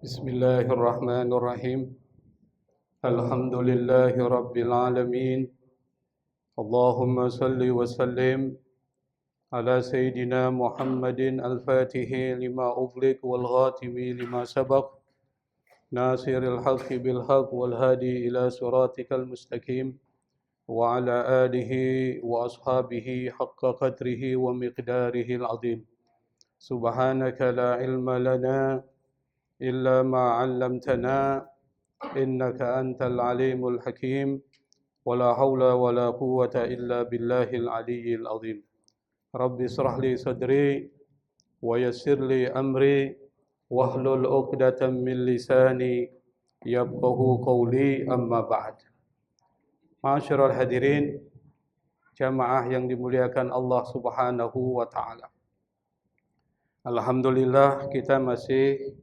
Bismillahirrahmanirrahim. Alhamdulillahi rabbil alamin. Allahumma salli wa sallim ala sayyidina Muhammadin al-Fatihi lima ughliq wal khatimi lima sabaq, nasiril haqqi bil haqq wal hadi ila siratikal mustaqim, wa ala alihi wa ashabihi haqqa qadrihi wa miqdarihi al-azim. Subhanaka la ilma lana illa ma 'allamtana innaka antal alimul hakim, wala haula wala quwwata illa billahil aliyyil azim. Rabbi israh li sadri wa yassir li amri wahlul 'uqdatam min lisani yafqahu qawli, amma ba'd. Ma'asyiral hadirin, jamaah yang dimuliakan Allah Subhanahu wa taala. Alhamdulillah, kita masih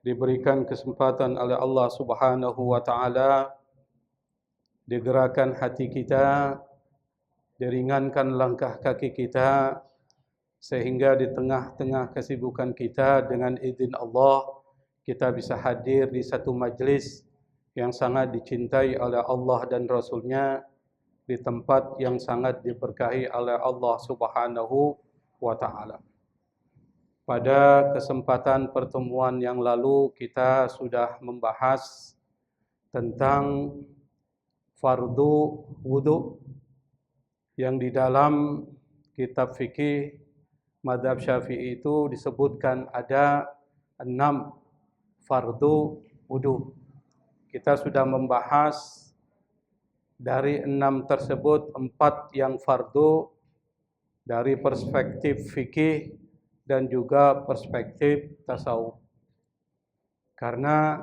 diberikan kesempatan oleh Allah Subhanahu wa taala, digerakkan hati kita, diringankan langkah kaki kita, sehingga di tengah-tengah kesibukan kita dengan izin Allah kita bisa hadir di satu majlis yang sangat dicintai oleh Allah dan Rasul-Nya, di tempat yang sangat diberkahi oleh Allah Subhanahu wa taala. Pada kesempatan pertemuan yang lalu kita sudah membahas tentang fardu wudu yang di dalam kitab fikih mazhab Syafi'i itu disebutkan ada 6 fardu wudu. Kita sudah membahas dari 6 tersebut 4 yang fardu dari perspektif fikih dan juga perspektif tasawuf. Karena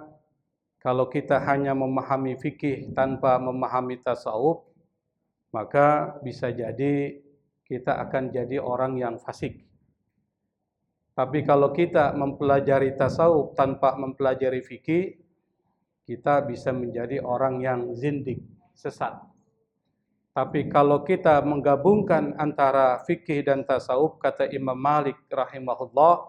kalau kita hanya memahami fikih tanpa memahami tasawuf, maka bisa jadi kita akan jadi orang yang fasik. Tapi kalau kita mempelajari tasawuf tanpa mempelajari fikih, kita bisa menjadi orang yang zindik, sesat. Tapi kalau kita menggabungkan antara fikih dan tasawuf, kata Imam Malik rahimahullah,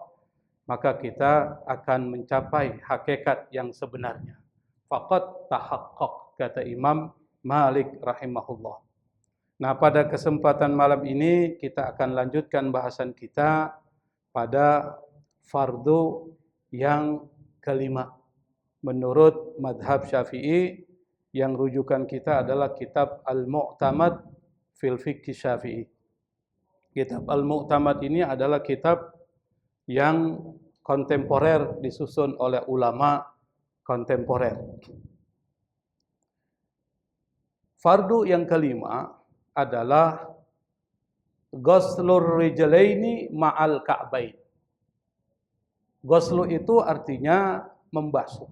maka kita akan mencapai hakikat yang sebenarnya. Faqad tahaqqaq, kata Imam Malik rahimahullah. Nah, pada kesempatan malam ini kita akan lanjutkan bahasan kita pada fardu yang kelima menurut madhab Syafi'i, yang rujukan kita adalah kitab Al-Mu'tamad fil Fiqh Syafi'i. Kitab Al-Mu'tamad ini adalah kitab yang kontemporer, disusun oleh ulama kontemporer. Fardu yang kelima adalah ghuslur rijlaini ma'al ka'bain. Ghuslu itu artinya membasuh.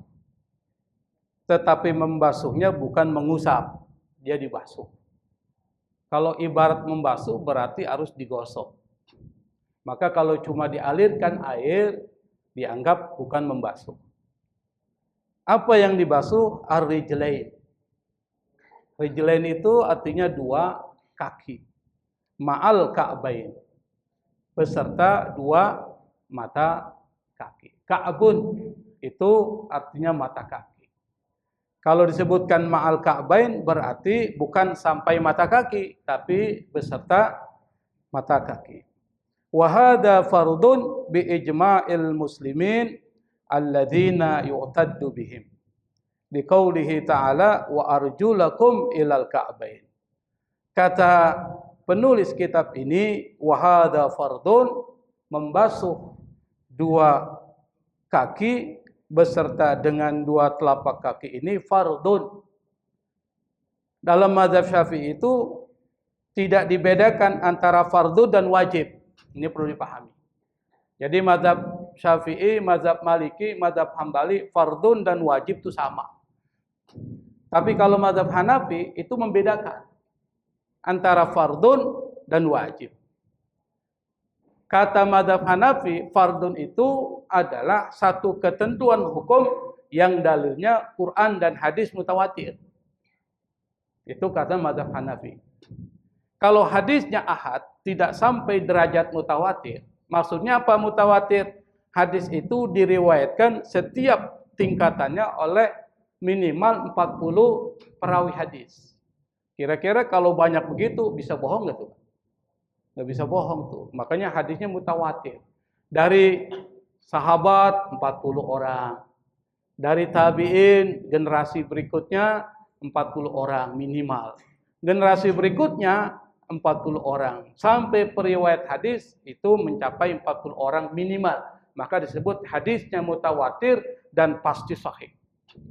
Tetapi membasuhnya bukan mengusap, dia dibasuh. Kalau ibarat membasuh berarti harus digosok. Maka kalau cuma dialirkan air, dianggap bukan membasuh. Apa yang dibasuh? Ar-rijlain. Rijlain itu artinya 2 kaki. Ma'al ka'bain, beserta 2 mata kaki. Ka'bun itu artinya mata kaki. Kalau disebutkan ma'al ka'bain berarti bukan sampai mata kaki, tapi beserta mata kaki. Wa hadza fardun bi ijma'il muslimin alladzina yu'taddu bihim. Di qaulihi ta'ala wa arjulakum ilal ka'bain. Kata penulis kitab ini, wa hadza fardun, membasuh 2 kaki beserta dengan 2 telapak kaki ini fardun. Dalam mazhab Syafi'i itu tidak dibedakan antara fardu dan wajib. Ini perlu dipahami. Jadi mazhab Syafi'i, mazhab Maliki, mazhab Hambali, fardun dan wajib itu sama. Tapi kalau mazhab Hanafi itu membedakan antara fardun dan wajib. Kata mazhab Hanafi, fardun itu adalah satu ketentuan hukum yang dalilnya Quran dan hadis mutawatir. Itu kata mazhab Hanafi. Kalau hadisnya ahad, tidak sampai derajat mutawatir. Maksudnya apa mutawatir? Hadis itu diriwayatkan setiap tingkatannya oleh minimal 40 perawi hadis. Kira-kira kalau banyak begitu bisa bohong nggak tuh? Nggak bisa bohong tuh. Makanya hadisnya mutawatir. Dari sahabat 40 orang. Dari tabi'in generasi berikutnya 40 orang minimal. Generasi berikutnya 40 orang. Sampai periwayat hadis itu mencapai 40 orang minimal. Maka disebut hadisnya mutawatir dan pasti sahih.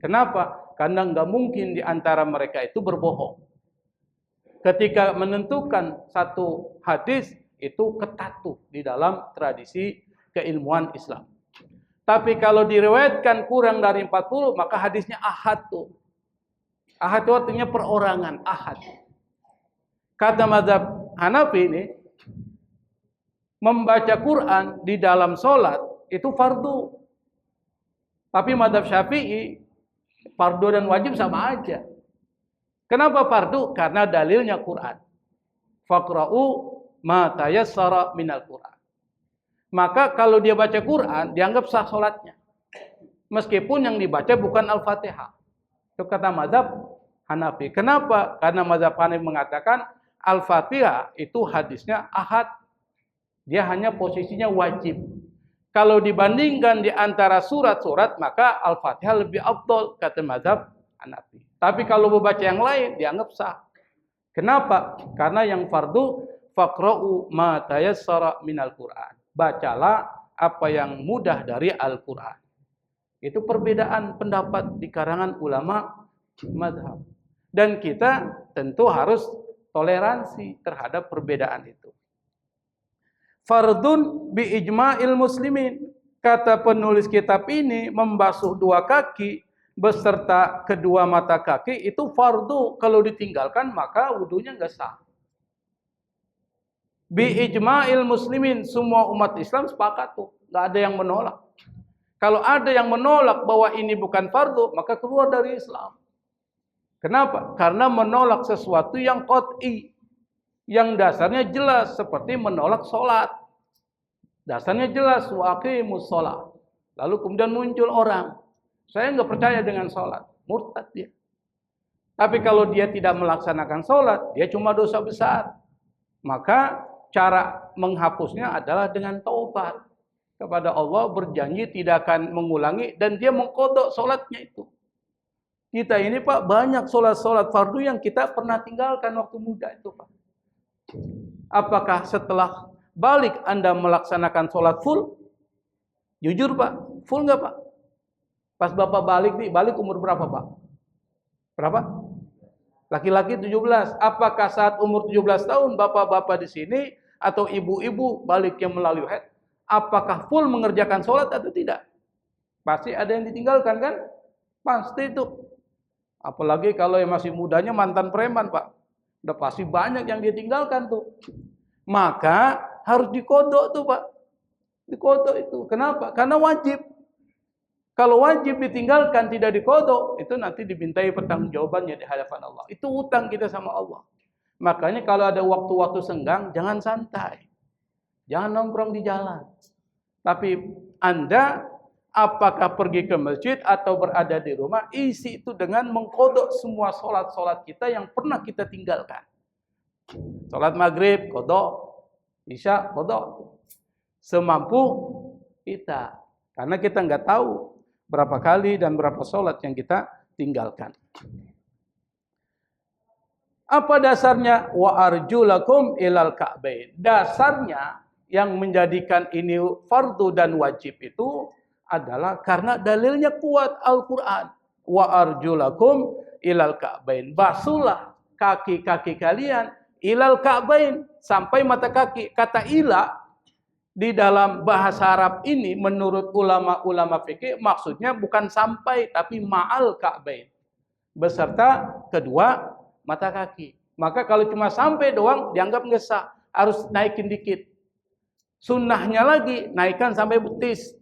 Kenapa? Karena nggak mungkin di antara mereka itu berbohong. Ketika menentukan satu hadis itu ketatu di dalam tradisi keilmuan Islam. Tapi kalau diriwayatkan kurang dari 40, maka hadisnya ahad tuh. Ahad itu artinya perorangan, ahad. Kata mazhab Hanafi ini, membaca Quran di dalam sholat itu fardu. Tapi mazhab Syafi'i, fardu dan wajib sama aja. Kenapa fardu? Karena dalilnya Quran. Faqra'u ma tayassara minal Quran. Maka kalau dia baca Quran, dianggap sah sholatnya. Meskipun yang dibaca bukan Al-Fatihah. Itu kata mazhab Hanafi. Kenapa? Karena mazhab Hanafi mengatakan Al-Fatihah itu hadisnya ahad. Dia hanya posisinya wajib. Kalau dibandingkan di antara surat-surat, maka Al-Fatihah lebih afdol, kata mazhab Hanafi. Tapi kalau membaca yang lain, dianggap sah. Kenapa? Karena yang fardu, faqra'u ma tayassara minal Qur'an. Bacalah apa yang mudah dari Al-Quran. Itu perbedaan pendapat di kalangan ulama mazhab. Dan kita tentu harus toleransi terhadap perbedaan itu. Fardun bi ijma'il muslimin. Kata penulis kitab ini, membasuh dua kaki beserta kedua mata kaki itu fardu. Kalau ditinggalkan maka wudunya nggak sah. Bi ijma'il muslimin, semua umat Islam sepakat tuh, nggak ada yang menolak. Kalau ada yang menolak bahwa ini bukan fardu, maka keluar dari Islam. Kenapa? Karena menolak sesuatu yang qat'i, yang dasarnya jelas, seperti menolak sholat. Dasarnya jelas, wa aqimus sholat. Lalu kemudian muncul orang, saya nggak percaya dengan sholat, murtad dia. Tapi kalau dia tidak melaksanakan sholat, dia cuma dosa besar. Maka cara menghapusnya adalah dengan taubat kepada Allah, berjanji tidak akan mengulangi, dan dia mengqadha sholatnya itu. Kita ini Pak, banyak sholat-sholat fardu yang kita pernah tinggalkan waktu muda itu Pak. Apakah setelah balik Anda melaksanakan sholat full? Jujur Pak, full nggak Pak? Pas Bapak balik nih, balik umur berapa Pak? Berapa? Laki-laki 17. Apakah saat umur 17 tahun bapak-bapak di sini atau ibu-ibu balik yang melalui haid, apakah full mengerjakan sholat atau tidak? Pasti ada yang ditinggalkan kan? Pasti itu. Apalagi kalau yang masih mudanya mantan preman Pak. Udah pasti banyak yang dia tinggalkan tuh. Maka harus dikodok tuh Pak. Dikodok itu. Kenapa? Karena wajib. Kalau wajib ditinggalkan tidak dikodok, itu nanti dimintai pertanggungjawabannya di hadapan Allah. Itu utang kita sama Allah. Makanya kalau ada waktu-waktu senggang, jangan santai. Jangan nongkrong di jalan. Tapi Anda, apakah pergi ke masjid atau berada di rumah, isi itu dengan mengkodok semua sholat-sholat kita yang pernah kita tinggalkan. Sholat maghrib, kodok. Isya, kodok. Semampu kita. Karena kita nggak tahu berapa kali dan berapa sholat yang kita tinggalkan. Apa dasarnya? Wa arjulakum ilal ka'bain. Dasarnya yang menjadikan ini fardu dan wajib itu adalah karena dalilnya kuat Al-Quran. Wa arjulakum ilal ka'bain. Basuhlah kaki-kaki kalian ilal ka'bain. Sampai mata kaki. Kata ila di dalam bahasa Arab ini menurut ulama-ulama fikih maksudnya bukan sampai tapi ma'al ka'bain. Beserta kedua mata kaki. Maka kalau cuma sampai doang dianggap nggak sah, harus naikin dikit. Sunnahnya lagi naikkan sampai betis,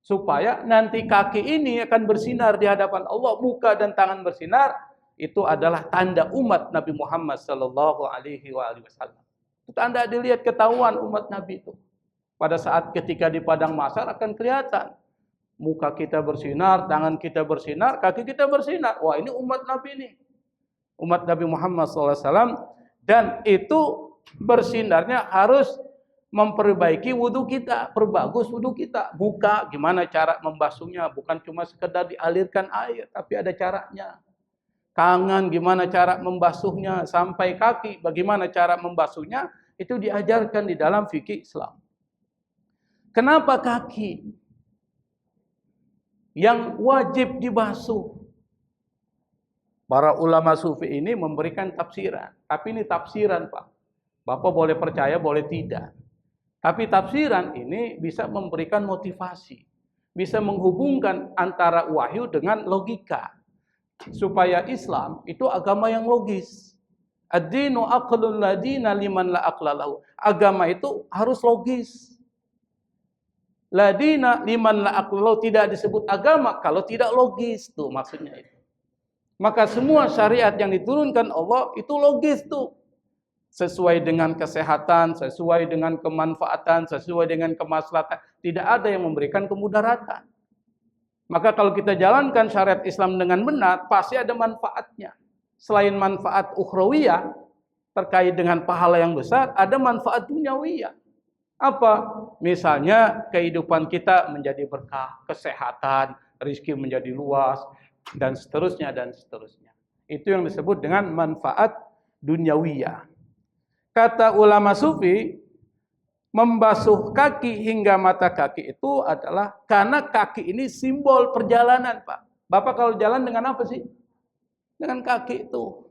supaya nanti kaki ini akan bersinar di hadapan Allah, muka dan tangan bersinar. Itu adalah tanda umat Nabi Muhammad Sallallahu Alaihi Wasallam. Itu tanda dilihat ketahuan umat Nabi itu. Pada saat ketika di padang mahsyar akan kelihatan Muka kita bersinar, tangan kita bersinar, kaki kita bersinar. Wah, ini umat Nabi ini. Umat Nabi Muhammad SAW. Dan itu bersinarnya harus memperbaiki wudhu kita, perbagus wudhu kita. Muka, gimana cara membasuhnya? Bukan cuma sekedar dialirkan air, tapi ada caranya. Tangan, gimana cara membasuhnya? Sampai kaki, bagaimana cara membasuhnya? Itu diajarkan di dalam fikih Islam. Kenapa kaki yang wajib dibasuh? Para ulama sufi ini memberikan tafsiran. Tapi ini tafsiran, Pak. Bapak boleh percaya, boleh tidak. Tapi tafsiran ini bisa memberikan motivasi. Bisa menghubungkan antara wahyu dengan logika. Supaya Islam itu agama yang logis. Ad-dinu aqlul ladina liman la aqla lahu. Agama itu harus logis. Ladina liman la aqla lahu, tidak disebut agama kalau tidak logis, tuh maksudnya itu. Maka semua syariat yang diturunkan Allah itu logis tuh. Sesuai dengan kesehatan, sesuai dengan kemanfaatan, sesuai dengan kemaslahatan. Tidak ada yang memberikan kemudaratan. Maka kalau kita jalankan syariat Islam dengan benar, pasti ada manfaatnya. Selain manfaat ukhrawiyah, terkait dengan pahala yang besar, ada manfaat duniawiyah. Apa? Misalnya kehidupan kita menjadi berkah, kesehatan, rezeki menjadi luas, dan seterusnya, dan seterusnya. Itu yang disebut dengan manfaat duniawiyah. Kata ulama sufi, membasuh kaki hingga mata kaki itu adalah karena kaki ini simbol perjalanan, Pak. Bapak kalau jalan dengan apa sih? Dengan kaki itu.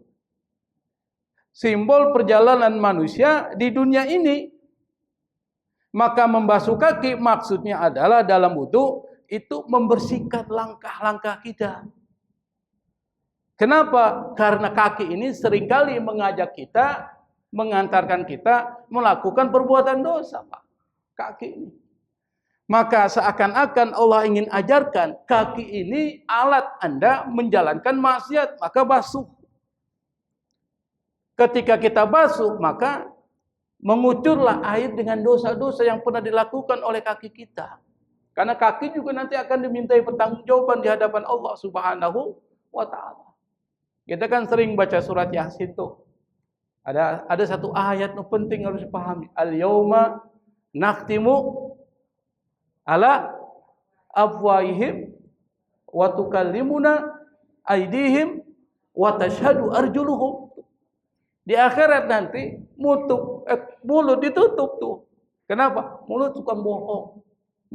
Simbol perjalanan manusia di dunia ini. Maka membasuh kaki maksudnya adalah dalam wudu itu membersihkan langkah-langkah kita. Kenapa? Karena kaki ini seringkali mengajak kita, mengantarkan kita melakukan perbuatan dosa, Pak. Kaki ini. Maka seakan-akan Allah ingin ajarkan, kaki ini alat Anda menjalankan maksiat, maka basuh. Ketika kita basuh, maka mengucurlah air dengan dosa-dosa yang pernah dilakukan oleh kaki kita. Karena kaki juga nanti akan dimintai pertanggungjawaban di hadapan Allah Subhanahu wa Ta'ala. Kita kan sering baca surat Yasin tuh. Ada satu ayat yang penting harus dipahami. Al-yauma nakhtimu ala afwaihim wa tukallimuna aydihim wa tashhadu arjuluhum. Di akhirat nanti mulut ditutup tuh. Kenapa? Mulut suka bohong.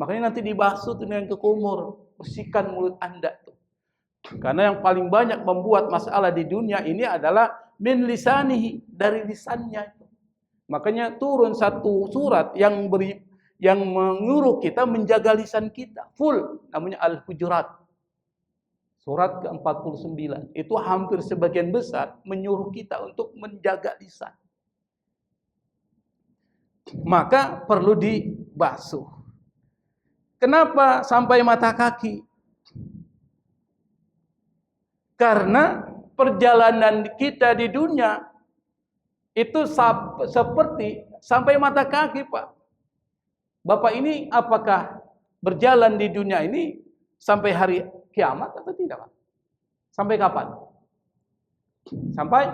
Makanya nanti dibasuh dengan kekumur. Bersihkan mulut Anda tuh. Karena yang paling banyak membuat masalah di dunia ini adalah min lisanihi, dari lisannya itu. Makanya turun satu surat yang menyuruh kita menjaga lisan kita full, namanya Al-Hujurat. Surat ke-49. Itu hampir sebagian besar menyuruh kita untuk menjaga lisan. Maka perlu dibasuh. Kenapa sampai mata kaki? Karena perjalanan kita di dunia itu seperti sampai mata kaki, Pak. Bapak ini apakah berjalan di dunia ini sampai hari kiamat atau tidak, Pak? Sampai kapan? Sampai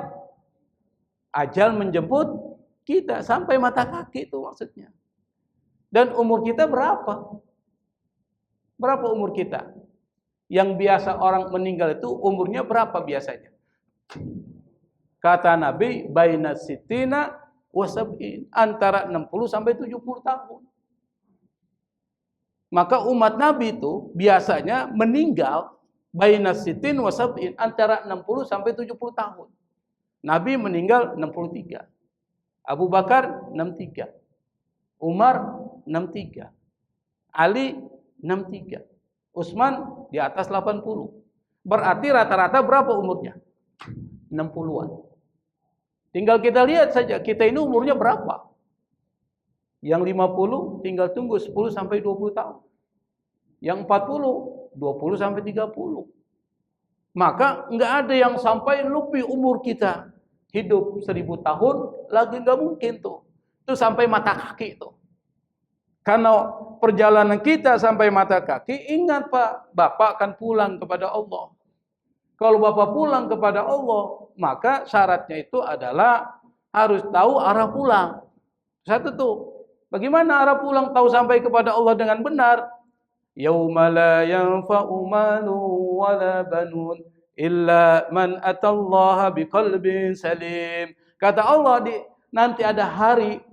ajal menjemput kita, sampai mata kaki itu maksudnya. Dan umur kita berapa? Berapa umur kita? Yang biasa orang meninggal itu umurnya berapa biasanya? Kata Nabi, baina sitina wa sab'in, antara 60 sampai 70 tahun. Maka umat Nabi itu biasanya meninggal baina sitin wa sab'in, antara 60 sampai 70 tahun. Nabi meninggal 63. Abu Bakar 63. Umar 63. Ali 63. Utsman di atas 80. Berarti rata-rata berapa umurnya? 60-an. Tinggal kita lihat saja, kita ini umurnya berapa? Yang 50 tinggal tunggu 10 sampai 20 tahun. Yang 40, 20 sampai 30. Maka enggak ada yang sampai lebih umur kita. Hidup 1000 tahun lagi enggak mungkin tuh. Itu sampai mata kaki tuh. Karena perjalanan kita sampai mata kaki, ingat Pak, Bapak akan pulang kepada Allah. Kalau Bapak pulang kepada Allah, maka syaratnya itu adalah harus tahu arah pulang. Satu tuh, bagaimana arah pulang tahu sampai kepada Allah dengan benar? Yauma la yanfa'u malun wala banun illa man atallaha biqalbin salim. Kata Allah, nanti ada hari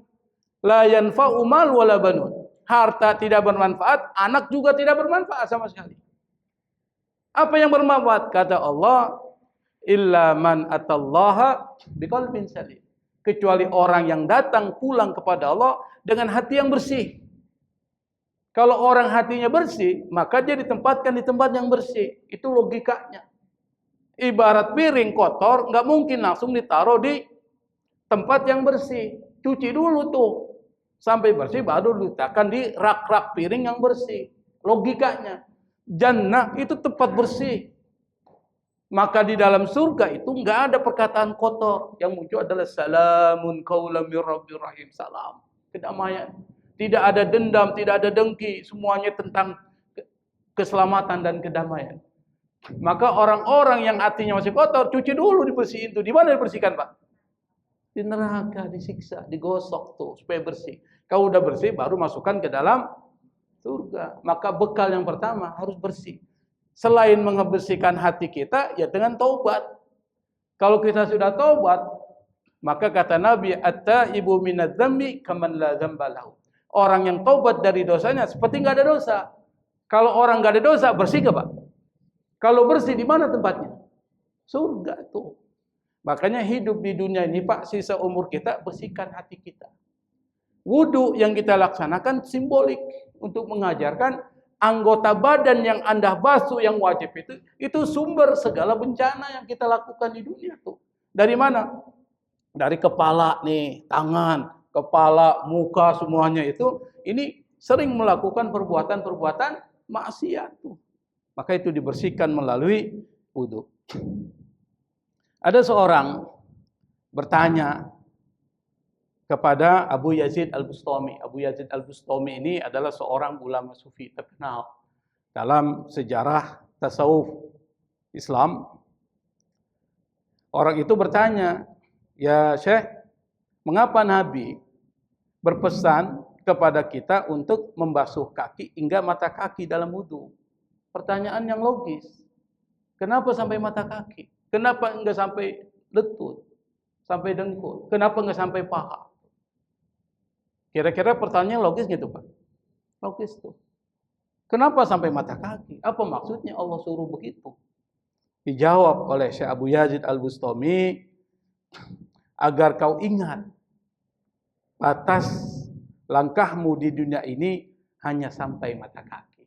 la yanfa'u mal wala banun. Harta tidak bermanfaat, anak juga tidak bermanfaat sama sekali. Apa yang bermanfaat? Kata Allah, illa man atallaha biqalbin salim. Kecuali orang yang datang pulang kepada Allah dengan hati yang bersih. Kalau orang hatinya bersih, maka dia ditempatkan di tempat yang bersih. Itu logikanya. Ibarat piring kotor, nggak mungkin langsung ditaruh di tempat yang bersih. Cuci dulu tuh. Sampai bersih, baru diletakkan di rak-rak piring yang bersih. Logikanya. Jannah itu tempat bersih. Maka di dalam surga itu nggak ada perkataan kotor. Yang muncul adalah salamun qaulam mir rabbir rahim. Salam. Kedamaian. Tidak ada dendam, tidak ada dengki. Semuanya tentang keselamatan dan kedamaian. Maka orang-orang yang hatinya masih kotor, cuci dulu dibersihin itu. Di mana dibersihkan, Pak? Di neraka, disiksa, digosok tuh supaya bersih. Kalau udah bersih, baru masukkan ke dalam surga. Maka bekal yang pertama harus bersih. Selain membersihkan hati kita, ya dengan taubat. Kalau kita sudah taubat, maka kata Nabi, at-taibu minadz-dzambi kaman la dzamba lahu. Orang yang taubat dari dosanya seperti nggak ada dosa. Kalau orang nggak ada dosa, bersih nggak, Pak? Kalau bersih, di mana tempatnya? Surga tuh. Makanya hidup di dunia ini, Pak, sisa umur kita, bersihkan hati kita. Wudu yang kita laksanakan simbolik untuk mengajarkan anggota badan yang Anda basuh yang wajib itu sumber segala bencana yang kita lakukan di dunia tuh. Dari mana? Dari kepala nih, tangan, kepala, muka, semuanya itu ini sering melakukan perbuatan-perbuatan maksiat tuh. Maka itu dibersihkan melalui wudu. Ada seorang bertanya kepada Abu Yazid Al-Bustami. Abu Yazid Al-Bustami ini adalah seorang ulama sufi terkenal dalam sejarah tasawuf Islam. Orang itu bertanya, "Ya Syekh, mengapa Nabi berpesan kepada kita untuk membasuh kaki hingga mata kaki dalam wudu?" Pertanyaan yang logis. Kenapa sampai mata kaki? Kenapa enggak sampai lutut, sampai dengkul? Kenapa enggak sampai paha? Kira-kira pertanyaan logis gitu, Pak? Logis tuh. Kenapa sampai mata kaki? Apa maksudnya Allah suruh begitu? Dijawab oleh Syekh Abu Yazid Al-Bustami, agar kau ingat batas langkahmu di dunia ini hanya sampai mata kaki.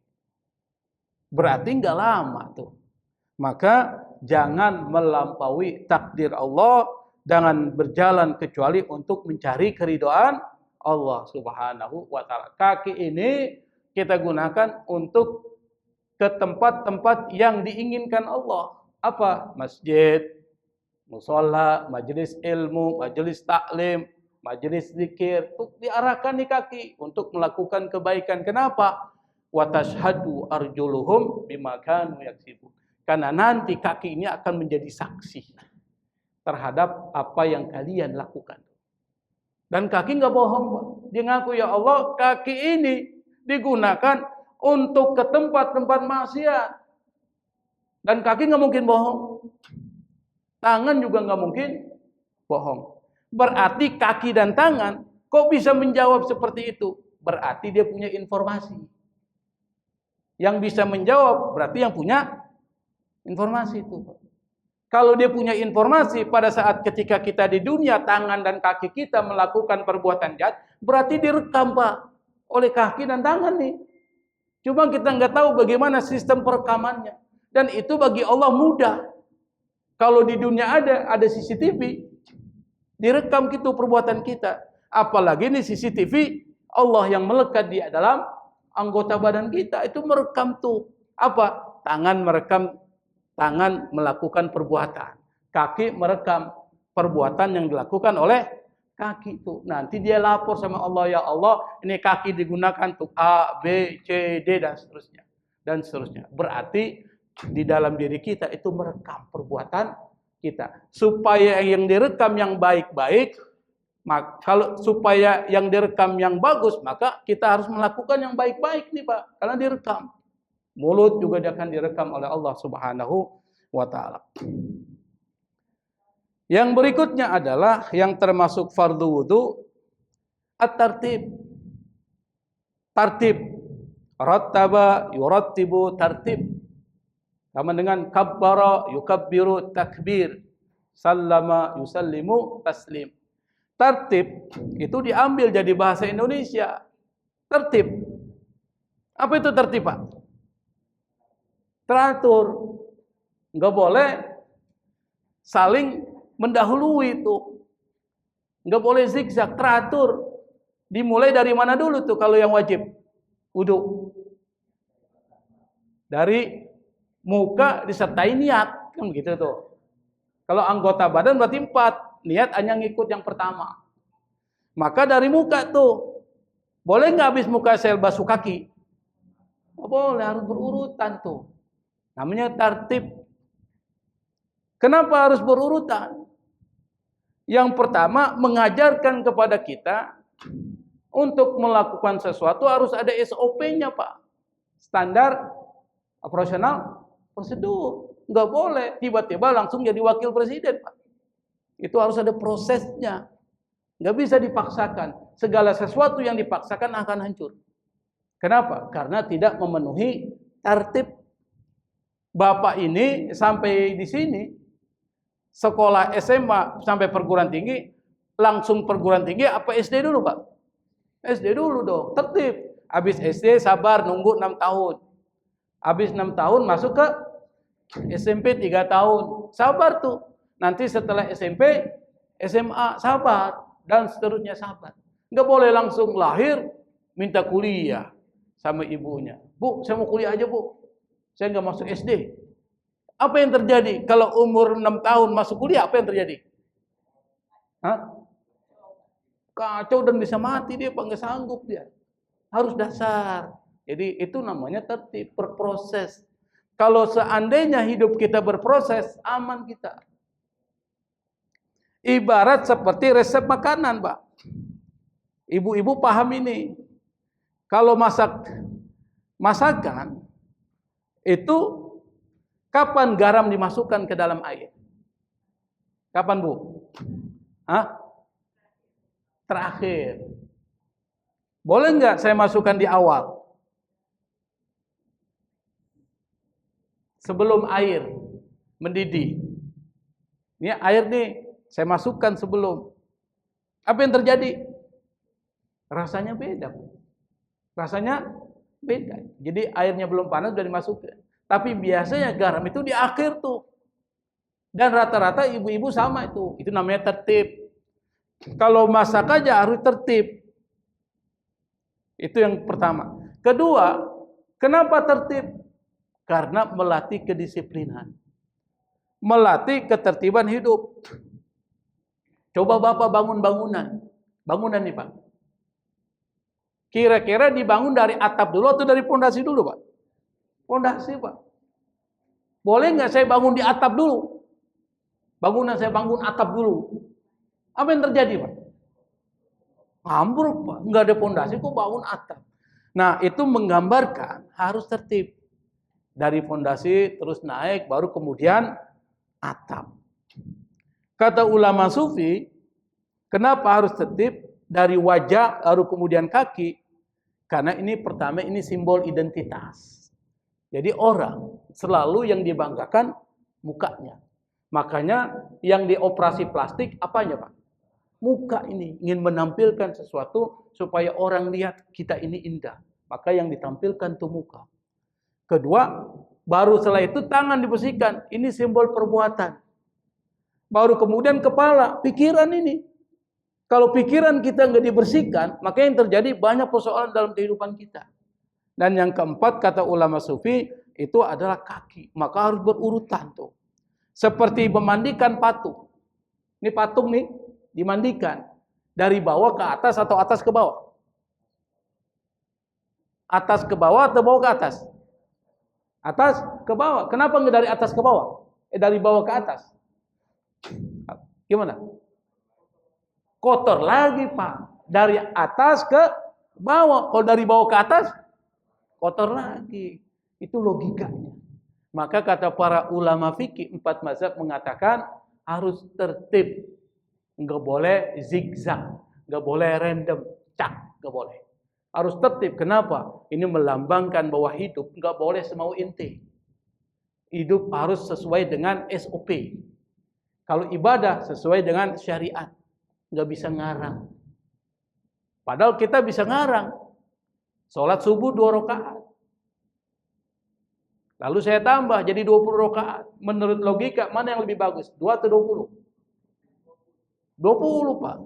Berarti enggak lama tuh. Maka jangan melampaui takdir Allah, jangan berjalan kecuali untuk mencari keridhaan Allah Subhanahu wa taala. Kaki ini kita gunakan untuk ke tempat-tempat yang diinginkan Allah. Apa? Masjid, mushola, majelis ilmu, majelis taklim, majelis zikir. Diarahkan di kaki untuk melakukan kebaikan. Kenapa? Wa tashhadu arjuluhum bima kanu yaksibun. Karena nanti kaki ini akan menjadi saksi terhadap apa yang kalian lakukan. Dan kaki nggak bohong, Pak. Dia ngaku, ya Allah, kaki ini digunakan untuk ke tempat-tempat maksiat. Dan kaki nggak mungkin bohong. Tangan juga nggak mungkin bohong. Berarti kaki dan tangan kok bisa menjawab seperti itu? Berarti dia punya informasi. Yang bisa menjawab berarti yang punya informasi itu. Kalau dia punya informasi pada saat ketika kita di dunia, tangan dan kaki kita melakukan perbuatan jahat, berarti direkam, Pak, oleh kaki dan tangan nih. Cuma kita nggak tahu bagaimana sistem perekamannya. Dan itu bagi Allah mudah. Kalau di dunia ada CCTV, direkam gitu perbuatan kita. Apalagi ini CCTV Allah yang melekat di dalam anggota badan kita, itu merekam tuh. Apa? Tangan merekam, tangan melakukan perbuatan. Kaki merekam perbuatan yang dilakukan oleh kaki tuh. Nanti dia lapor sama Allah, ya Allah, ini kaki digunakan untuk A, B, C, D dan seterusnya. Dan seterusnya. Berarti di dalam diri kita itu merekam perbuatan kita. Supaya yang direkam yang baik-baik, kalau supaya yang direkam yang bagus, maka kita harus melakukan yang baik-baik nih Pak. Karena direkam. Mulut juga akan direkam oleh Allah Subhanahu wa ta'ala. Yang berikutnya adalah yang termasuk fardu wudu, at-tartib. Tartib. Rattaba yurattibu tartib. Sama dengan kabbara yukabbiru takbir. Sallama yusallimu taslim. Tartib itu diambil jadi bahasa Indonesia. Tertib. Apa itu tertib, Pak? Teratur. Enggak boleh saling mendahului itu. Enggak boleh zigzag, teratur. Dimulai dari mana dulu tuh kalau yang wajib? Wudu. Dari muka disertai niat, kan begitu tuh. Kalau anggota badan berarti 4, niat hanya ngikut yang pertama. Maka dari muka tuh, boleh nggak habis muka saya basuh kaki? Oh, boleh, harus berurutan tuh. Namanya tartib. Kenapa harus berurutan? Yang pertama, mengajarkan kepada kita untuk melakukan sesuatu harus ada SOP-nya, Pak. Standar operasional prosedur. Nggak boleh tiba-tiba langsung jadi wakil presiden, Pak. Itu harus ada prosesnya. Nggak bisa dipaksakan. Segala sesuatu yang dipaksakan akan hancur. Kenapa? Karena tidak memenuhi tertib. Bapak ini sampai di sini, sekolah SMA sampai perguruan tinggi, langsung perguruan tinggi apa SD dulu, Pak? SD dulu dong, tertib. Habis SD sabar nunggu 6 tahun. Habis 6 tahun masuk ke SMP 3 tahun. Sabar tuh. Nanti setelah SMP, SMA sabar. Dan seterusnya sabar. Nggak boleh langsung lahir, minta kuliah sama ibunya. Bu, saya mau kuliah aja, Bu. Saya nggak masuk SD. Apa yang terjadi? Kalau umur 6 tahun masuk kuliah, apa yang terjadi? Hah? Kacau dan bisa mati dia, Pak. Nggak sanggup dia. Harus dasar. Jadi itu namanya tertib, berproses. Kalau seandainya hidup kita berproses, aman kita. Ibarat seperti resep makanan, Pak. Ibu-ibu paham ini. Kalau masakan, itu kapan garam dimasukkan ke dalam air? Kapan, Bu? Hah? Terakhir. Boleh nggak saya masukkan di awal? Sebelum air mendidih. Ini air nih, saya masukkan sebelum. Apa yang terjadi? Rasanya beda. Rasanya beda. Jadi airnya belum panas sudah dimasukkan. Tapi biasanya garam itu di akhir tuh. Dan rata-rata ibu-ibu sama itu. Itu namanya tertib. Kalau masak aja harus tertib. Itu yang pertama. Kedua, kenapa tertib? Karena melatih kedisiplinan. Melatih ketertiban hidup. Coba Bapak bangun bangunan. Bangunan nih, Pak. Kira-kira dibangun dari atap dulu atau dari pondasi dulu, Pak? Pondasi, Pak. Boleh nggak saya bangun di atap dulu? Bangunan saya bangun atap dulu. Apa yang terjadi, Pak? Ambruk, Pak. Nggak ada pondasi, kok bangun atap. Nah, itu menggambarkan harus tertib. Dari pondasi terus naik, baru kemudian atap. Kata ulama sufi, kenapa harus tertib? Dari wajah, baru kemudian kaki. Karena ini pertama, ini simbol identitas. Jadi orang selalu yang dibanggakan mukanya. Makanya yang dioperasi plastik, apanya, Pak? Muka ini. Ingin menampilkan sesuatu supaya orang lihat kita ini indah. Maka yang ditampilkan itu muka. Kedua, baru setelah itu tangan dibersihkan. Ini simbol perbuatan. Baru kemudian kepala, pikiran ini. Kalau pikiran kita nggak dibersihkan, maka yang terjadi banyak persoalan dalam kehidupan kita. Dan yang keempat, kata ulama sufi, itu adalah kaki. Maka harus berurutan tuh. Seperti memandikan patung. Ini patung nih, dimandikan. Dari bawah ke atas atau atas ke bawah? Atas ke bawah atau bawah ke atas? Atas ke bawah. Kenapa nggak dari atas ke bawah? Dari bawah ke atas. Gimana? Kotor lagi, Pak. Dari atas ke bawah. Kalau dari bawah ke atas, kotor lagi. Itu logikanya. Maka kata para ulama fikih 4 mazhab mengatakan harus tertib. Nggak boleh zigzag, nggak boleh random, cak, nggak boleh. Harus tertib. Kenapa? Ini melambangkan bahwa hidup nggak boleh semau ente. Hidup harus sesuai dengan SOP. Kalau ibadah sesuai dengan syariat, nggak bisa ngarang. Padahal kita bisa ngarang. Sholat subuh 2 rakaat. Lalu saya tambah jadi 20 rakaat. Menurut logika mana yang lebih bagus? 2 atau 20? 20, Pak.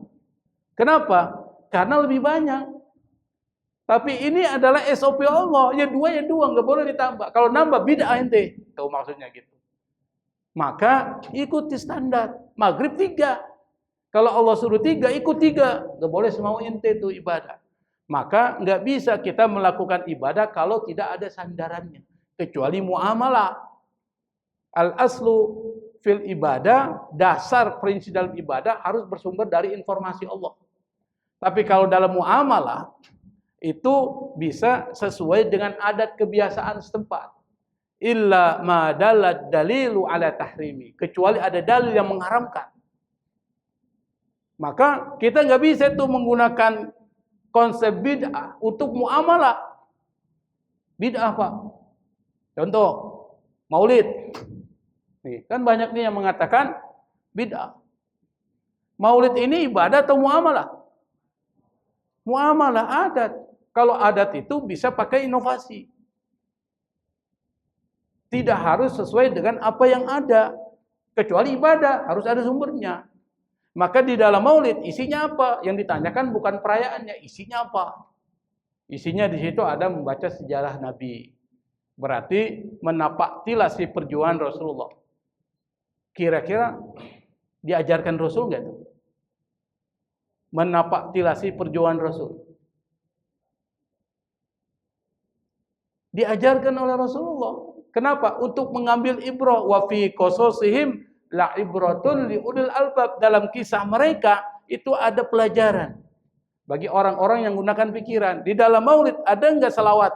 Kenapa? Karena lebih banyak. Tapi ini adalah SOP Allah. Ya 2 ya 2, nggak boleh ditambah. Kalau nambah bid'ah ente. Tahu maksudnya gitu. Maka ikuti standar. Maghrib 3. Kalau Allah suruh 3, ikut 3. Nggak boleh semau ente itu ibadah. Maka nggak bisa kita melakukan ibadah kalau tidak ada sandarannya. Kecuali muamalah. Al-aslu fil ibadah, dasar prinsip dalam ibadah harus bersumber dari informasi Allah. Tapi kalau dalam muamalah itu bisa sesuai dengan adat kebiasaan setempat. Illa ma dalad dalilu ala tahrimi, kecuali ada dalil yang mengharamkan. Maka kita nggak bisa itu menggunakan konsep bid'ah untuk muamalah. Bid'ah, Pak. Contoh, maulid. Nih, kan banyak nih yang mengatakan bid'ah. Maulid ini ibadah atau muamalah? Muamalah, adat. Kalau adat itu bisa pakai inovasi. Tidak harus sesuai dengan apa yang ada. Kecuali ibadah, harus ada sumbernya. Maka di dalam maulid isinya apa? Yang ditanyakan bukan perayaannya, isinya apa? Isinya di situ ada membaca sejarah Nabi. Berarti menapaktilasi perjuangan Rasulullah. Kira-kira diajarkan Rasul nggak tuh? Menapaktilasi perjuangan Rasul. Diajarkan oleh Rasulullah. Kenapa? Untuk mengambil ibrah. Wa fi qasasihim la ibratun li ulil albab. Dalam kisah mereka itu ada pelajaran bagi orang-orang yang menggunakan pikiran. Di dalam maulid ada nggak selawat?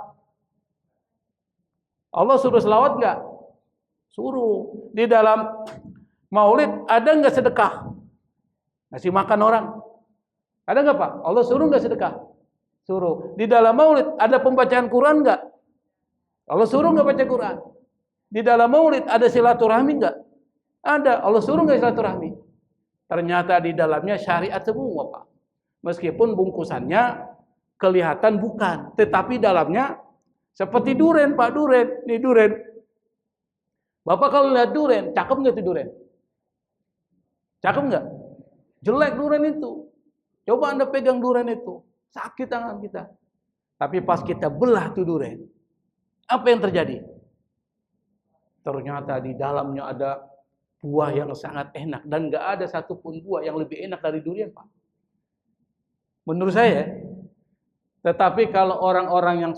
Allah suruh selawat nggak? Suruh. Di dalam maulid ada nggak sedekah? Ngasih makan orang? Ada nggak, Pak? Allah suruh nggak sedekah? Suruh. Di dalam maulid ada pembacaan Quran nggak? Allah suruh nggak baca Quran? Di dalam maulid ada silaturahmi nggak? Ada. Allah suruh nggak silaturahmi? Ternyata di dalamnya syariat semua, Pak. Meskipun bungkusannya kelihatan bukan, tetapi dalamnya seperti duren, Pak, duren. Ini duren. Bapak kalau lihat duren, cakep nggak itu duren? Cakep nggak? Jelek duren itu. Coba Anda pegang duren itu, sakit tangan kita. Tapi pas kita belah tuh duren, apa yang terjadi? Ternyata di dalamnya ada buah yang sangat enak. Dan nggak ada satupun buah yang lebih enak dari durian, Pak. Menurut saya. Tetapi kalau orang-orang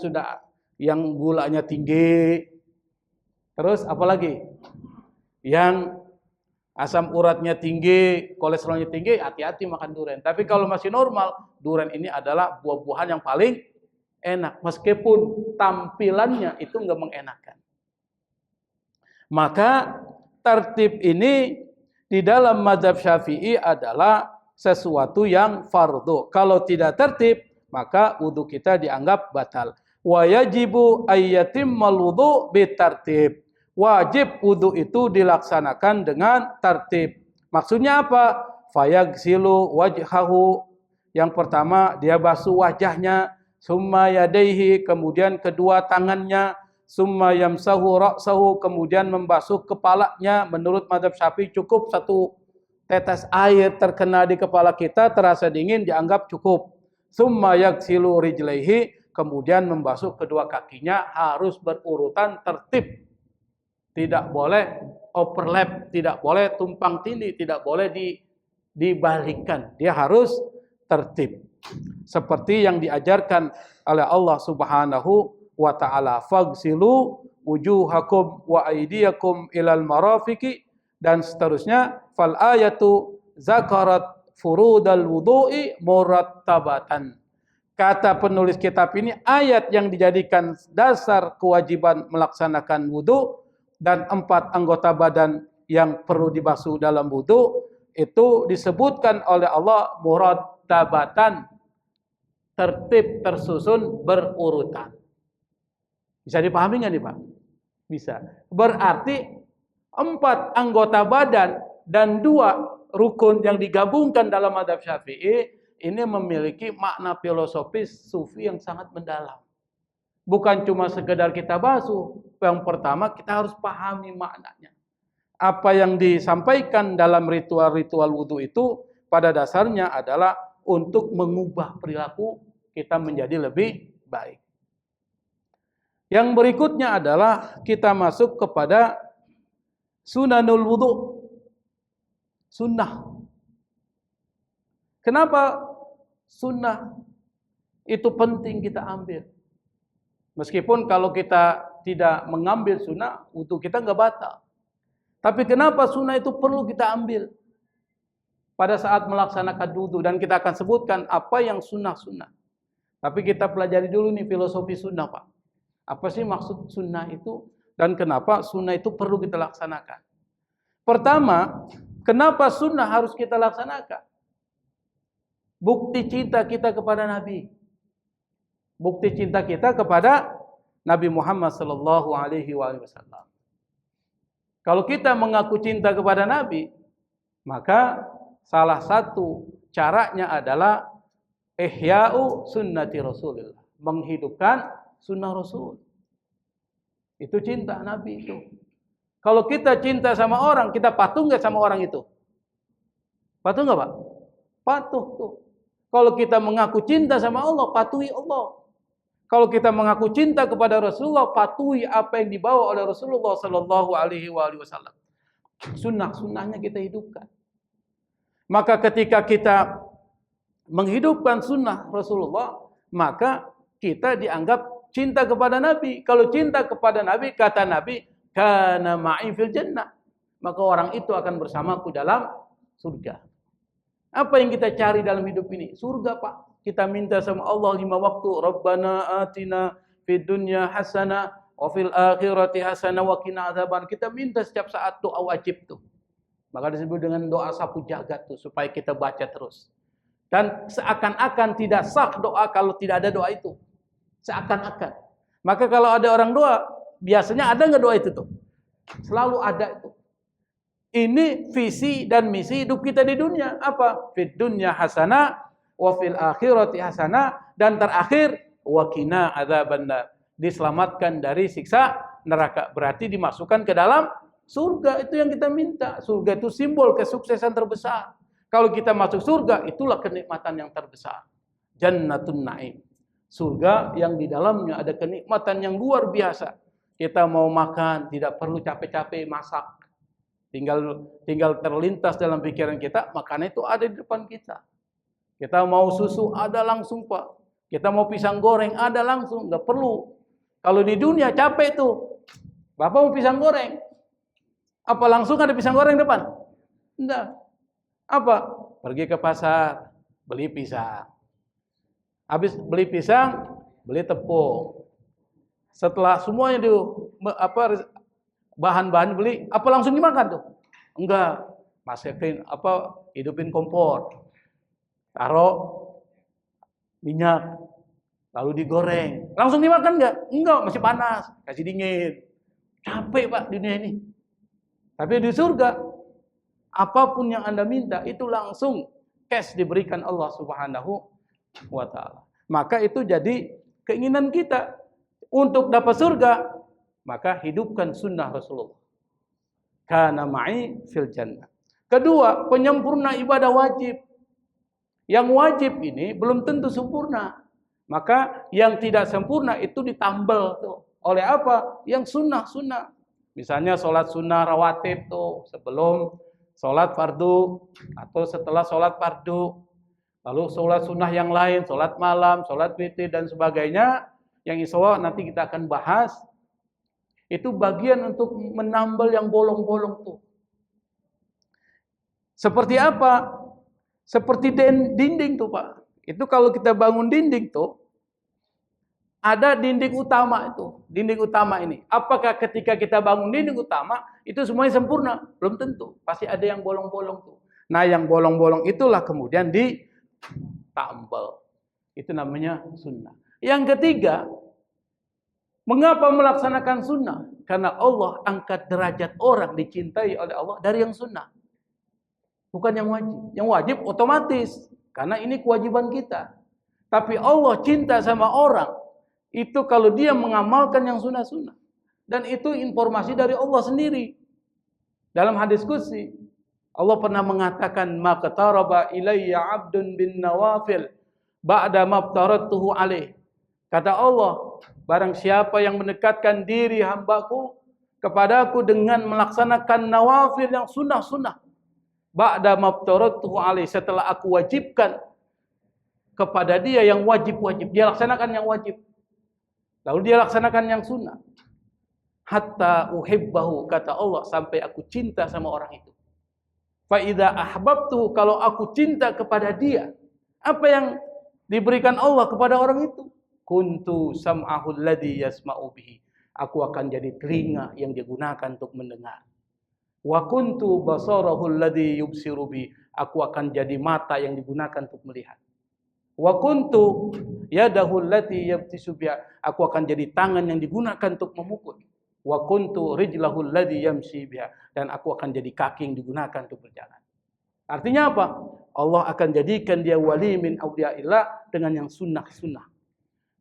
yang gulanya tinggi, terus apalagi yang asam uratnya tinggi, kolesterolnya tinggi, hati-hati makan durian. Tapi kalau masih normal, durian ini adalah buah-buahan yang paling enak. Meskipun tampilannya itu nggak mengenakan. Maka tertib ini di dalam mazhab Syafi'i adalah sesuatu yang fardhu. Kalau tidak tertib, maka wudu kita dianggap batal. Wa yajibu ayyatimmal wudu bitartib. Wajib wudu itu dilaksanakan dengan tertib. Maksudnya apa? Fayagsilu wajhahu. Yang pertama dia basuh wajahnya, summa yadaihi, kemudian kedua tangannya, summa yamsahu ra'sahu, kemudian membasuh kepalanya. Menurut mazhab Syafi'i cukup 1 tetes air terkena di kepala kita terasa dingin dianggap cukup. Summa yaghsilu rijlaihi, kemudian membasuh kedua kakinya, harus berurutan tertib. Tidak boleh overlap, tidak boleh tumpang tindih, tidak boleh dibalikkan. Dia harus tertib. Seperti yang diajarkan oleh Allah Subhanahu wa taala, "Faghsilu wujuhakum wa aydiyakum ilal marafiqi," dan seterusnya, "Fal ayatu zakarat furudal wudu'i murattabatan." Kata penulis kitab ini, ayat yang dijadikan dasar kewajiban melaksanakan wudu dan 4 anggota badan yang perlu dibasuh dalam wudu itu disebutkan oleh Allah murattabatan, tertib, tersusun, berurutan. Bisa dipahami nggak nih Pak? Bisa. Berarti 4 anggota badan dan 2 rukun yang digabungkan dalam mazhab Syafi'i ini memiliki makna filosofis sufi yang sangat mendalam. Bukan cuma sekedar kita basuh. Yang pertama kita harus pahami maknanya. Apa yang disampaikan dalam ritual-ritual wudu itu pada dasarnya adalah untuk mengubah perilaku kita menjadi lebih baik. Yang berikutnya adalah kita masuk kepada sunanul wudu. Sunnah. Kenapa sunnah itu penting kita ambil? Meskipun kalau kita tidak mengambil sunnah, wudu kita nggak batal. Tapi kenapa sunnah itu perlu kita ambil pada saat melaksanakan wudu? Dan kita akan sebutkan apa yang sunnah-sunnah. Tapi kita pelajari dulu nih filosofi sunnah Pak. Apa sih maksud sunnah itu? Dan kenapa sunnah itu perlu kita laksanakan? Pertama, kenapa sunnah harus kita laksanakan? Bukti cinta kita kepada Nabi. Bukti cinta kita kepada Nabi Muhammad sallallahu alaihi wasallam. Kalau kita mengaku cinta kepada Nabi, maka salah satu caranya adalah ihya'u sunnati Rasulillah, menghidupkan sunnah Rasul. Itu cinta Nabi itu. Kalau kita cinta sama orang, kita patuh nggak sama orang itu? Patuh nggak Pak? Patuh tuh. Kalau kita mengaku cinta sama Allah, patuhi Allah. Kalau kita mengaku cinta kepada Rasulullah, patuhi apa yang dibawa oleh Rasulullah sallallahu alaihi wasallam. Sunnah-sunnahnya kita hidupkan. Maka ketika kita menghidupkan sunnah Rasulullah, maka kita dianggap cinta kepada Nabi. Kalau cinta kepada Nabi, kata Nabi, kana ma'i fil jannah, maka orang itu akan bersamaku dalam surga. Apa yang kita cari dalam hidup ini? Surga Pak. Kita minta sama Allah 5 waktu. Rabbana atina fid dunya hasanah wa fil akhirati hasanah wa qina adzaban. Kita minta setiap saat doa wajib tuh. Maka disebut dengan doa sapu jagat tuh, supaya kita baca terus. Dan seakan-akan tidak sah doa kalau tidak ada doa itu. Seakan-akan. Maka kalau ada orang doa, biasanya ada nggak doa itu tuh? Selalu ada itu. Ini visi dan misi hidup kita di dunia. Apa? Fid dunya hasanah wa fil akhirati hasanah, dan terakhir wa qina adzabannar, diselamatkan dari siksa neraka. Berarti dimasukkan ke dalam surga. Itu yang kita minta. Surga itu simbol kesuksesan terbesar. Kalau kita masuk surga, itulah kenikmatan yang terbesar. Jannatun Na'im. Surga yang di dalamnya ada kenikmatan yang luar biasa. Kita mau makan, tidak perlu capek-capek masak. Tinggal terlintas dalam pikiran kita, makanan itu ada di depan kita. Kita mau susu, ada langsung Pak. Kita mau pisang goreng, ada langsung. Nggak perlu. Kalau di dunia capek tuh. Bapak mau pisang goreng. Apa langsung ada pisang goreng depan? Enggak. Apa? Pergi ke pasar, beli pisang. Habis beli pisang, beli tepung. Setelah semuanya bahan-bahan beli, apa langsung dimakan tuh? Enggak. Masukin hidupin kompor. Taruh minyak, lalu digoreng. Langsung dimakan enggak? Enggak, masih panas, kasih dingin. Capek Pak dunia ini. Tapi di surga, apapun yang Anda minta, itu langsung cash diberikan Allah Subhanahu wa ta'ala. Maka itu jadi keinginan kita untuk dapat surga, maka hidupkan sunnah Rasulullah. Kana ma'i fil jannah. Kedua, penyempurna ibadah wajib. Yang wajib ini belum tentu sempurna. Maka yang tidak sempurna itu ditambal tuh. Oleh apa? Yang sunnah-sunnah. Misalnya sholat sunnah rawatib tuh sebelum sholat fardu atau setelah sholat fardu. Lalu sholat sunnah yang lain, sholat malam, sholat witir dan sebagainya, yang insya Allah nanti kita akan bahas. Itu bagian untuk menambal yang bolong-bolong tuh. Seperti apa? Seperti dinding tuh Pak. Itu kalau kita bangun dinding tuh, ada dinding utama itu. Dinding utama ini. Apakah ketika kita bangun dinding utama, itu semuanya sempurna? Belum tentu. Pasti ada yang bolong-bolong tuh. Nah yang bolong-bolong itulah kemudian ditambal. Itu namanya sunnah. Yang ketiga, mengapa melaksanakan sunnah? Karena Allah angkat derajat orang dicintai oleh Allah dari yang sunnah. Bukan yang wajib. Yang wajib otomatis. Karena ini kewajiban kita. Tapi Allah cinta sama orang. Itu kalau dia mengamalkan yang sunnah-sunnah. Dan itu informasi dari Allah sendiri. Dalam hadis qudsi, Allah pernah mengatakan, "Maqtaraba ilayya 'abdun bin nawafil ba'da maftaratuhu alaih." Kata Allah, barang siapa yang mendekatkan diri hambaku kepadaku dengan melaksanakan nawafil yang sunnah-sunnah, ba'da maftaratuhu alaih, setelah aku wajibkan kepada dia yang wajib-wajib, dia laksanakan yang wajib. Lalu dia laksanakan yang sunnah. Hatta uhibbahu, kata Allah, sampai aku cinta sama orang itu. Fa idza ahbabtuhu, kalau aku cinta kepada dia, apa yang diberikan Allah kepada orang itu? Kuntu sam'ahu alladhi yasma'u bihi. Aku akan jadi telinga yang digunakan untuk mendengar. Wa kuntu basarahu alladhi yubsiru bihi. Aku akan jadi mata yang digunakan untuk melihat. Wa kuntu yadahu allati yabtisu biha. Aku akan jadi tangan yang digunakan untuk memukul. Wa kuntu rijlahu alladhi yamshi biha. Dan aku akan jadi kaki yang digunakan untuk berjalan. Artinya apa? Allah akan jadikan dia wali min awliyaillah dengan yang sunnah-sunnah.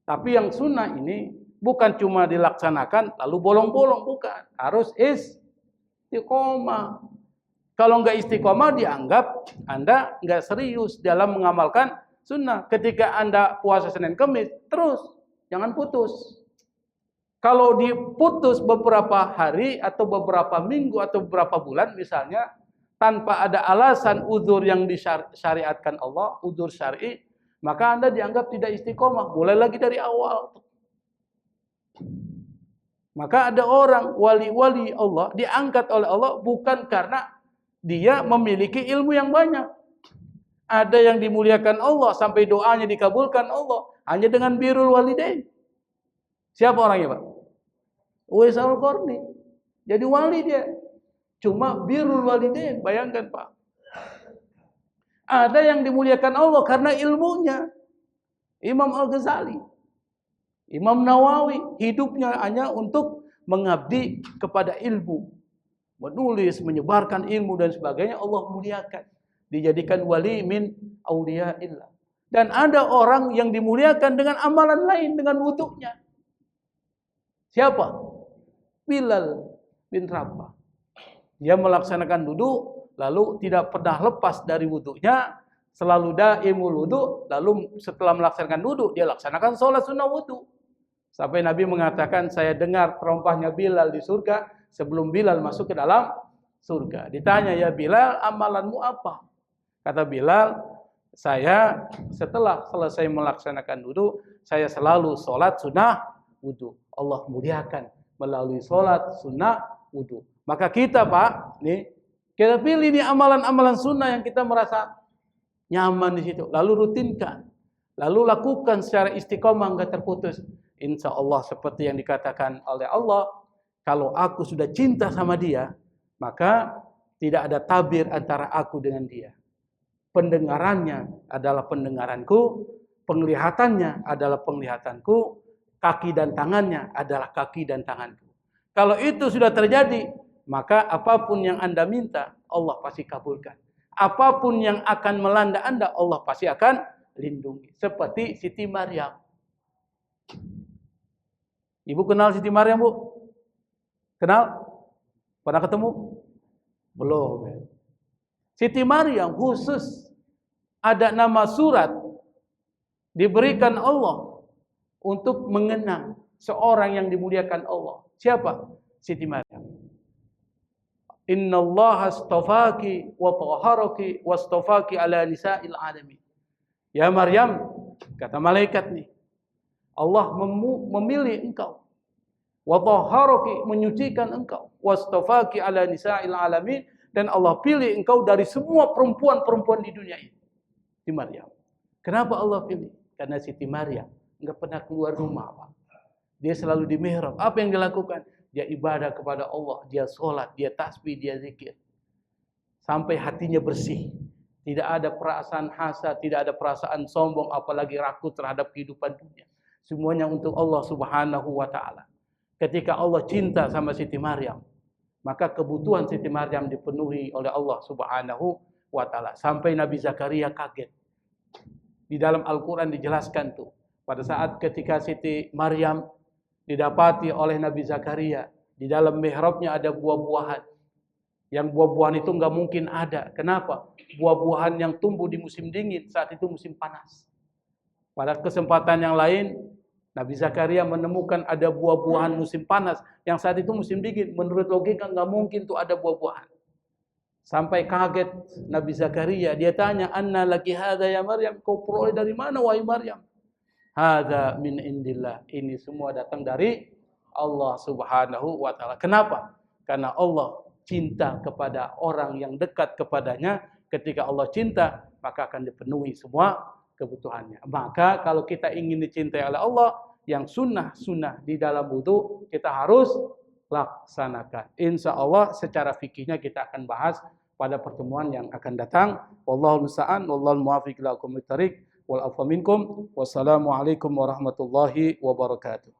Tapi yang sunnah ini bukan cuma dilaksanakan lalu bolong-bolong, bukan. Harus istiqomah. Kalau enggak istiqomah dianggap Anda enggak serius dalam mengamalkan sunnah. Ketika Anda puasa Senin Kemis, terus. Jangan putus. Kalau diputus beberapa hari atau beberapa minggu atau beberapa bulan misalnya, tanpa ada alasan uzur yang disyariatkan Allah, uzur syar'i, maka Anda dianggap tidak istiqomah. Mulai lagi dari awal. Maka ada orang wali-wali Allah diangkat oleh Allah bukan karena dia memiliki ilmu yang banyak. Ada yang dimuliakan Allah sampai doanya dikabulkan Allah hanya dengan birrul walidain. Siapa orangnya, Pak? Uwais Al-Qarni. Jadi wali dia. Cuma birrul walidain, bayangkan, Pak. Ada yang dimuliakan Allah karena ilmunya. Imam Al-Ghazali, Imam Nawawi, hidupnya hanya untuk mengabdi kepada ilmu. Menulis, menyebarkan ilmu dan sebagainya, Allah muliakan. Dijadikan wali min awliyaillah. Dan ada orang yang dimuliakan dengan amalan lain, dengan wudunya. Siapa? Bilal bin Rabah. Dia melaksanakan wudu, lalu tidak pernah lepas dari wudunya, selalu daimul wudu, lalu setelah melaksanakan wudu, dia laksanakan sholat sunnah wudu. Sampai Nabi mengatakan, saya dengar terompahnya Bilal di surga, sebelum Bilal masuk ke dalam surga. Ditanya, ya Bilal, amalanmu apa? Kata Bilal, saya setelah selesai melaksanakan wudu, saya selalu sholat sunnah wudu. Allah muliakan melalui sholat sunnah wudu. Maka kita, Pak, nih kita pilih nih amalan-amalan sunnah yang kita merasa nyaman di situ. Lalu rutinkan. Lalu lakukan secara istiqomah, enggak terputus. Insya Allah seperti yang dikatakan oleh Allah, kalau aku sudah cinta sama dia, maka tidak ada tabir antara aku dengan dia. Pendengarannya adalah pendengaranku, penglihatannya adalah penglihatanku, kaki dan tangannya adalah kaki dan tanganku. Kalau itu sudah terjadi, maka apapun yang Anda minta, Allah pasti kabulkan. Apapun yang akan melanda Anda, Allah pasti akan lindungi. Seperti Siti Maryam. Ibu kenal Siti Maryam, Bu? Kenal? Pernah ketemu? Belum. Siti Maryam khusus ada nama surat diberikan Allah untuk mengenang seorang yang dimuliakan Allah. Siapa? Siti Maryam. Innallaha astafaki wa taharaki wastafaki ala nisa'il alamin. Ya Maryam, kata malaikat nih, Allah memilih engkau. Wa tahharaki, menyucikan engkau. Wastafaki ala nisa'il alamin, dan Allah pilih engkau dari semua perempuan-perempuan di dunia ini. Siti Maryam. Kenapa Allah pilih? Karena Siti Maryam enggak pernah keluar rumah, Pak. Dia selalu di mihrab. Apa yang dilakukan? Dia ibadah kepada Allah, dia sholat, dia tasbih, dia zikir. Sampai hatinya bersih. Tidak ada perasaan hasad, tidak ada perasaan sombong, apalagi ragu terhadap kehidupan dunia. Semuanya untuk Allah Subhanahu wa taala. Ketika Allah cinta sama Siti Maryam, maka kebutuhan Siti Maryam dipenuhi oleh Allah Subhanahu wa taala. Sampai Nabi Zakaria kaget. Di dalam Al-Qur'an dijelaskan tuh, pada saat ketika Siti Maryam didapati oleh Nabi Zakaria, di dalam mihrabnya ada buah-buahan. Yang buah-buahan itu nggak mungkin ada. Kenapa? Buah-buahan yang tumbuh di musim dingin, saat itu musim panas. Pada kesempatan yang lain, Nabi Zakaria menemukan ada buah-buahan musim panas, yang saat itu musim dingin. Menurut logika nggak mungkin tuh ada buah-buahan. Sampai kaget Nabi Zakaria, dia tanya, "Anna laki hadza ya Maryam?" Kau peroleh dari mana wahai Maryam? "Hadza min indillah." Ini semua datang dari Allah Subhanahu wa taala. Kenapa? Karena Allah cinta kepada orang yang dekat kepadanya. Ketika Allah cinta, maka akan dipenuhi semua kebutuhannya. Maka kalau kita ingin dicintai oleh Allah, yang sunnah-sunnah di dalam wudu kita harus laksanakan. Insya Allah secara fikihnya kita akan bahas pada pertemuan yang akan datang. Wallahul musta'an, wallahul muwaffiq ila aqwamit thariq, wal afwa minkum. Wassalamualaikum warahmatullahi wabarakatuh.